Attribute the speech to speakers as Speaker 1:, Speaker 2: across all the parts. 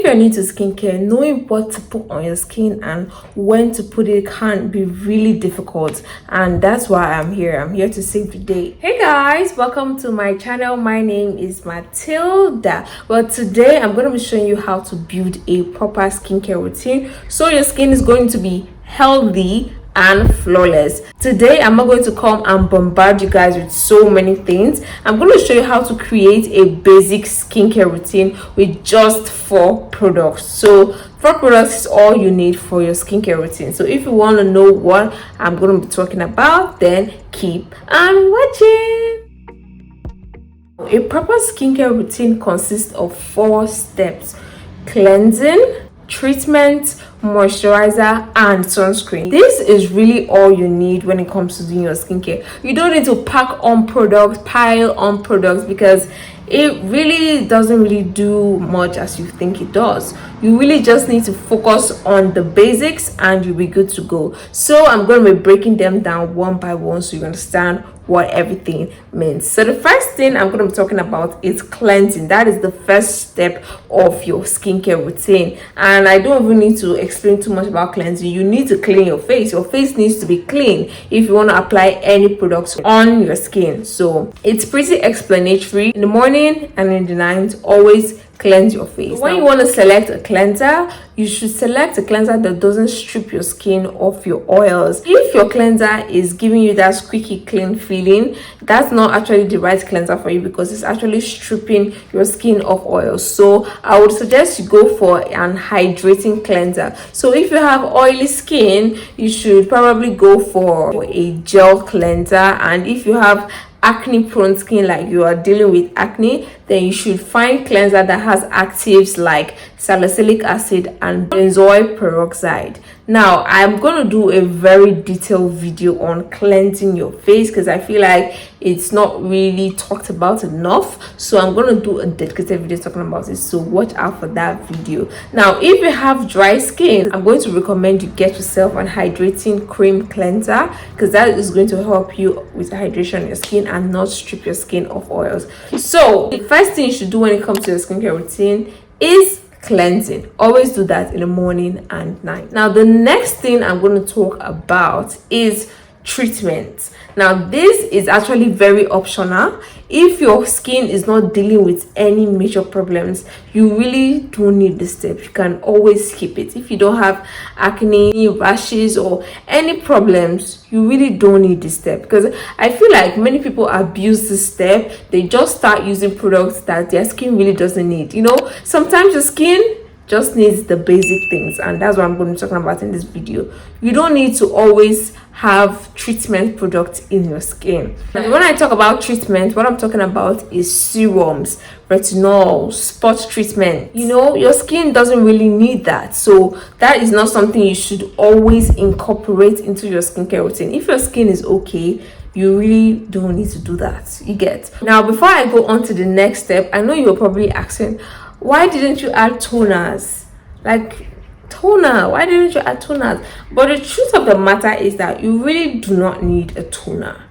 Speaker 1: you're new to skincare, knowing what to put on your skin and when to put it can be really difficult, and that's why I'm here to save the day. Hey guys, welcome to my channel. My name is Mathilda. Well, today I'm going to be showing you how to build a proper skincare routine so your skin is going to be healthy and flawless. Today I'm not going to come and bombard you guys with so many things. I'm going to show you how to create a basic skincare routine with just 4 products. So 4 products is all you need for your skincare routine. So if you want to know what I'm going to be talking about, then keep on watching. A proper skincare routine consists of 4 steps: cleansing, treatment, moisturizer, and sunscreen. This is really all you need when it comes to doing your skincare. You don't need to pack on products, pile on products, because it really doesn't really do much as you think it does. You really just need to focus on the basics and you'll be good to go. So I'm going to be breaking them down one by one so you understand what everything means. So the first thing I'm going to be talking about is cleansing. That is the first step of your skincare routine, and I don't even need to explain too much about cleansing. You need to clean your face. Your face needs to be clean if you want to apply any products on your skin. So it's pretty explanatory. In the morning and in the night, always cleanse your face. When you want to select a cleanser, you should select a cleanser that doesn't strip your skin of your oils. If your cleanser is giving you that squeaky clean feeling, that's not actually the right cleanser for you, because it's actually stripping your skin of oils. So I would suggest you go for an hydrating cleanser. So if you have oily skin, you should probably go for a gel cleanser, and if you have acne prone skin, like you are dealing with acne, then you should find cleanser that has actives like salicylic acid and benzoyl peroxide. Now I'm going to do a very detailed video on cleansing your face because I feel like it's not really talked about enough, so I'm going to do a dedicated video talking about it, so watch out for that video. Now if you have dry skin, I'm going to recommend you get yourself an hydrating cream cleanser, because that is going to help you with hydration on your skin and not strip your skin of oils. So the first thing you should do when it comes to your skincare routine is cleansing. Always do that in the morning and night. Now the next thing I'm going to talk about is treatment. Now this is actually very optional. If your skin is not dealing with any major problems, you really don't need this step. You can always skip it. If you don't have acne, rashes, or any problems, you really don't need this step, because I feel like many people abuse this step. They just start using products that their skin really doesn't need. You know, sometimes your skin just needs the basic things, and that's what I'm going to be talking about in this video. You don't need to always have treatment products in your skin. And when I talk about treatment, what I'm talking about is serums, retinol, spot treatment. You know, your skin doesn't really need that, so that is not something you should always incorporate into your skincare routine. If your skin is okay, you really don't need to do that. You get? Now before I go on to the next step, I know you're probably asking, why didn't you add toners? Like toner, why didn't you add toners? But the truth of the matter is that you really do not need a toner.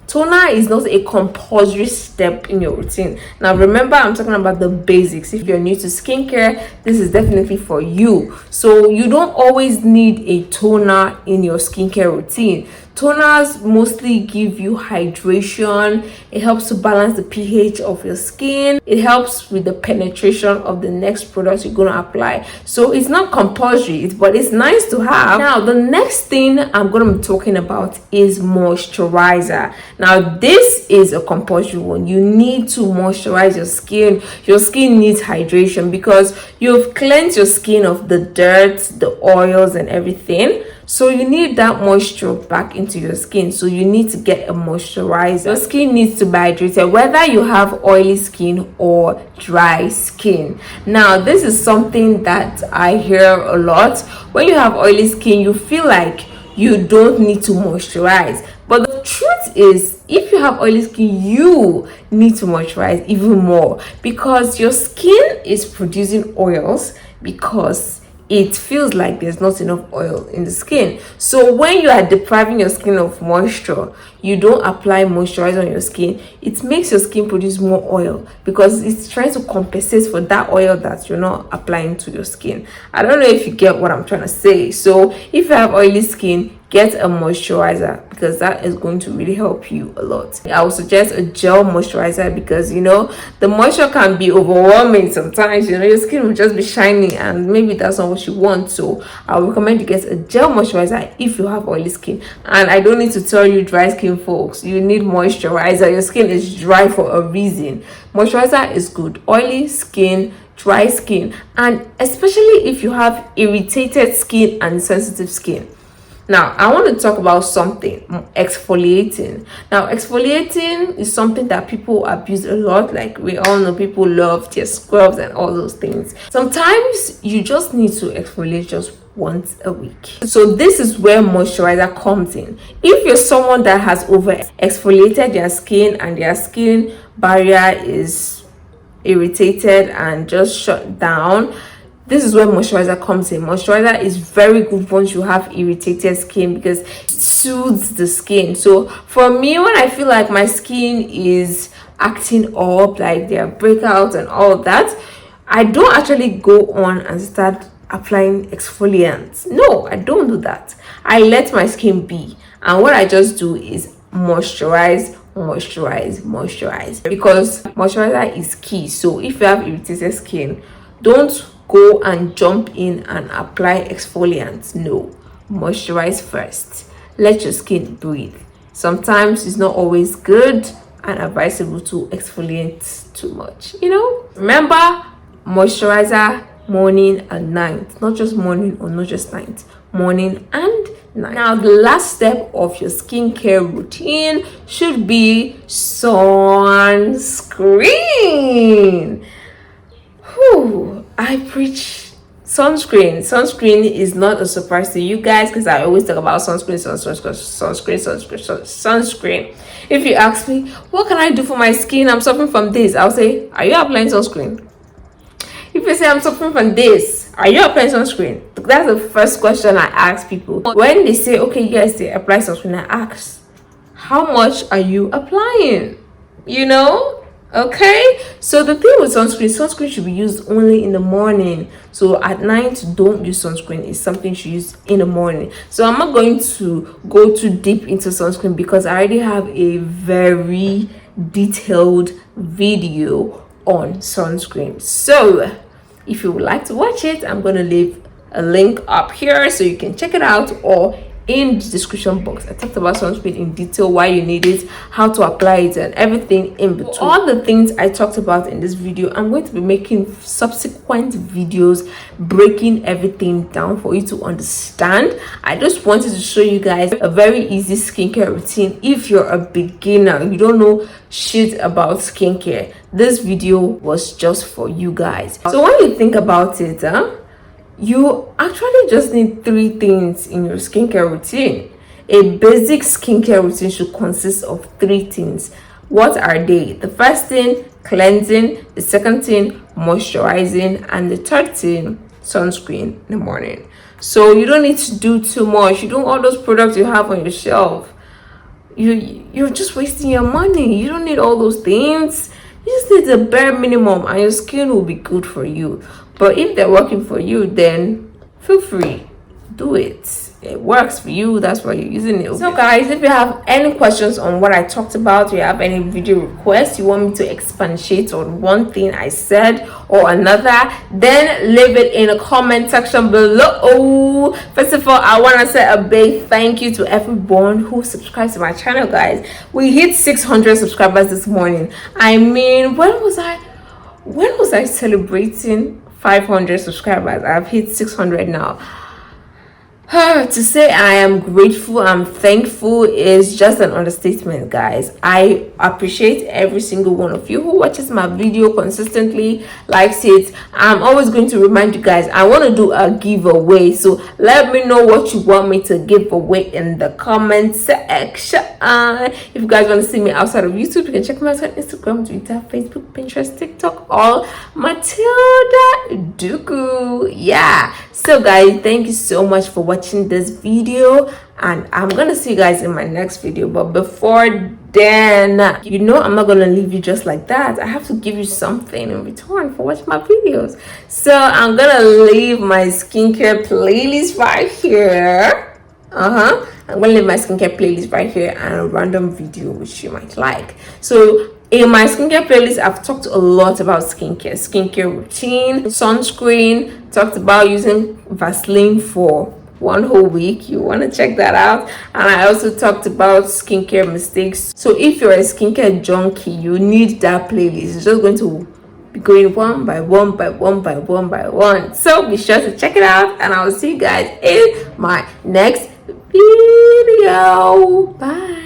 Speaker 1: Toner is not a compulsory step in your routine. Now remember, I'm talking about the basics. If you're new to skincare, this is definitely for you. So you don't always need a toner in your skincare routine. Toners mostly give you hydration. It helps to balance the pH of your skin. It helps with the penetration of the next product you're going to apply. So it's not compulsory, but it's nice to have. Now the next thing I'm going to be talking about is moisturizer. Now this is a compulsory one. You need to moisturize your skin. Your skin needs hydration because you've cleansed your skin of the dirt, the oils, and everything. So you need that moisture back into your skin. So you need to get a moisturizer. Your skin needs to be hydrated, whether you have oily skin or dry skin. Now this is something that I hear a lot. When you have oily skin, you feel like you don't need to moisturize. But the truth is, if you have oily skin, you need to moisturize even more, because your skin is producing oils because it feels like there's not enough oil in the skin. So when you are depriving your skin of moisture, you don't apply moisturizer on your skin, it makes your skin produce more oil because it's trying to compensate for that oil that you're not applying to your skin. I don't know if you get what I'm trying to say. So if you have oily skin, get a moisturizer because that is going to really help you a lot. I would suggest a gel moisturizer because the moisture can be overwhelming sometimes. Your skin will just be shiny and maybe that's not what you want. So I would recommend you get a gel moisturizer if you have oily skin. And I don't need to tell you, dry skin folks, you need moisturizer. Your skin is dry for a reason. Moisturizer is good. Oily skin, dry skin, and especially if you have irritated skin and sensitive skin. Now, I want to talk about something, exfoliating. Now, exfoliating is something that people abuse a lot. Like we all know, people love their scrubs and all those things. Sometimes you just need to exfoliate just once a week. So this is where moisturizer comes in. If you're someone that has over exfoliated their skin and their skin barrier is irritated and just shut down, this is where moisturizer comes in. Moisturizer is very good once you have irritated skin because it soothes the skin. So for me, when I feel like my skin is acting up, like there are breakouts and all that, I don't actually go on and start applying exfoliants. No, I don't do that. I let my skin be, and what I just do is moisturize because moisturizer is key. So if you have irritated skin, don't go and jump in and apply exfoliants. No, moisturize first. Let your skin breathe. Sometimes it's not always good and advisable to exfoliate too much. Remember, moisturizer morning and night, not just morning or not just night, morning and night. Now, the last step of your skincare routine should be sunscreen. I preach sunscreen. Sunscreen is not a surprise to you guys because I always talk about sunscreen. If you ask me, what can I do for my skin? I'm suffering from this. I'll say, are you applying sunscreen? If you say I'm suffering from this, are you applying sunscreen? That's the first question I ask people. When they say, okay, yes, they apply sunscreen, I ask, how much are you applying? Okay, so the thing with sunscreen should be used only in the morning. So at night, don't use sunscreen. It's something you should use in the morning. So I'm not going to go too deep into sunscreen because I already have a very detailed video on sunscreen. So if you would like to watch it, I'm going to leave a link up here so you can check it out, or in the description box. I talked about sunscreen in detail, why you need it, how to apply it, and everything in between. All the things I talked about in this video, I'm going to be making subsequent videos breaking everything down for you to understand. I just wanted to show you guys a very easy skincare routine. If you're a beginner, you don't know shit about skincare, this video was just for you guys. So when you think about it, you actually just need 3 things in your skincare routine. A basic skincare routine should consist of 3 things. What are they? The first thing, cleansing. The second thing, moisturizing. And the third thing, sunscreen in the morning. So you don't need to do too much. You don't all those products you have on your shelf. You're just wasting your money. You don't need all those things. You just need the bare minimum and your skin will be good for you. But if they're working for you, then feel free, do it. It works for you, that's why you're using it. So guys, if you have any questions on what I talked about, you have any video requests, you want me to expatiate on one thing I said or another, then leave it in the comment section below. First of all, I want to say a big thank you to everyone who subscribes to my channel, guys. We hit 600 subscribers this morning. I mean, when was I celebrating 500 subscribers? I've hit 600 now. To say I am grateful, I'm thankful is just an understatement, guys. I appreciate every single one of you who watches my video consistently, likes it. I'm always going to remind you guys, I want to do a giveaway, so let me know what you want me to give away in the comment section. If you guys want to see me outside of YouTube, you can check me out on Instagram, Twitter, Facebook, Pinterest, TikTok, all Mathildaduku. Yeah, So guys, thank you so much for watching this video, and I'm gonna see you guys in my next video. But before then, I'm not gonna leave you just like that. I have to give you something in return for watching my videos. So I'm gonna leave my skincare playlist right here. I'm gonna leave my skincare playlist right here and a random video which you might like. So in my skincare playlist, I've talked a lot about skincare routine, sunscreen, talked about using Vaseline for 1 whole week. You want to check that out. And I also talked about skincare mistakes. So if you're a skincare junkie, you need that playlist. It's just going to be going one by one by one by one by one. So be sure to check it out, and I will see you guys in my next video. Bye.